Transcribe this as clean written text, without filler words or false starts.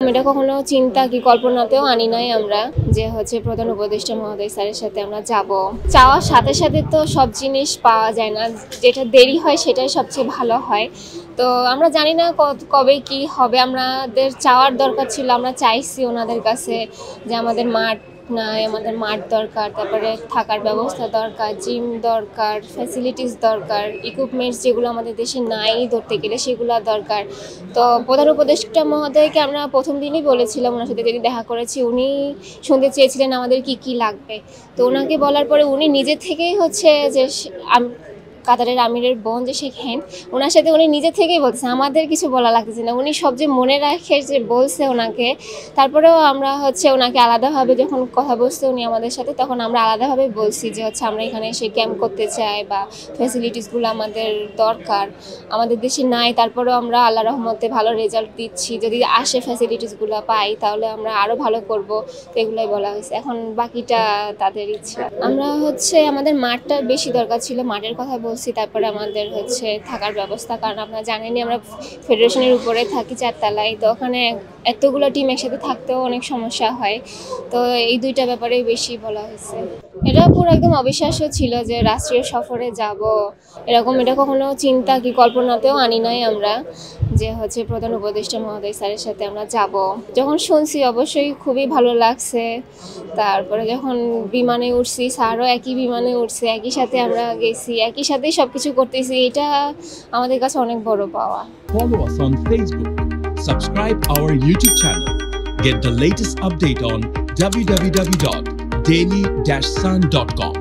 এটা কখনো চিন্তা কি কল্পনাতেও আনি নাই আমরা যে প্রধান উপদেষ্টা মহোদয় স্যারের সাথে আমরা যাব। চাওয়ার সাথে সাথে তো সব জিনিস পাওয়া যায় না, যেটা দেরি হয় সেটাই সবচেয়ে ভালো হয়। তো আমরা জানি না কবে কি হবে। আমাদের চাওয়ার দরকার ছিল, আমরা চাইছি ওনাদের কাছে যে আমাদের মাঠ নাই, আমাদের মাঠ দরকার, তারপরে থাকার ব্যবস্থা দরকার, জিম দরকার, ফ্যাসিলিটিস দরকার, ইকুইপমেন্টস যেগুলো আমাদের দেশে নাই ধরতে গেলে সেগুলো দরকার। তো প্রধান উপদেষ্টা মহোদয়কে আমরা প্রথম দিনই বলেছিলাম, ওনার সাথে যেদিন দেখা করেছি উনি শুনতে চেয়েছিলেন আমাদের কি কি লাগবে। তো ওনাকে বলার পরে উনি নিজে থেকেই যে কাতারের আমিরের বোন যে শেখ হেন্ড, ওনার সাথে উনি নিজে থেকেই বলতেছে, আমাদের কিছু বলা লাগতেছে না, উনি সব যে মনে রাখে যে বলছে ওনাকে। তারপরেও আমরা ওনাকে আলাদাভাবে যখন কথা বলছে উনি আমাদের সাথে, তখন আমরা আলাদাভাবে বলছি যে আমরা এখানে এসে ক্যাম্প করতে চাই বা ফ্যাসিলিটিসগুলো আমাদের দরকার, আমাদের দেশে নাই। তারপরেও আমরা আল্লাহ রহমতে ভালো রেজাল্ট দিচ্ছি, যদি আসে ফ্যাসিলিটিসগুলো পাই তাহলে আমরা আরও ভালো করব। তো এগুলোই বলা হয়েছে, এখন বাকিটা তাদের ইচ্ছা। আমরা আমাদের মাঠটা বেশি দরকার ছিল, মাঠের কথা বলছি। তারপরে আমাদের থাকার ব্যবস্থা, কারণ আপনারা জানেনই আমরা ফেডারেশনের উপরে থাকি 4 তলায়, তো ওখানে এতগুলো টিম একসাথে থাকতেও অনেক সমস্যা হয়। তো এই দুইটা ব্যাপারেই বেশি বলা হয়েছে। এটা পুরো একদম অবিশ্বাস্য ছিল যে রাষ্ট্রীয় সফরে যাব, এটা কখনো চিন্তা কি কল্পনাতেও আনি নাই আমরা যে প্রধান উপদেষ্টা মহোদয় স্যারের সাথে আমরা যাব। যখন শুনছি অবশ্যই খুবই ভালো লাগছে। তারপরে যখন বিমানে উঠছি, স্যারও একই বিমানে উঠছে, একই সাথে আমরা গেছি, একই সাথেই সবকিছু করতেছি, এটা আমাদের কাছে অনেক বড় পাওয়া। Follow us on Facebook, subscribe our YouTube channel, get the latest update on www.daily-sun.com.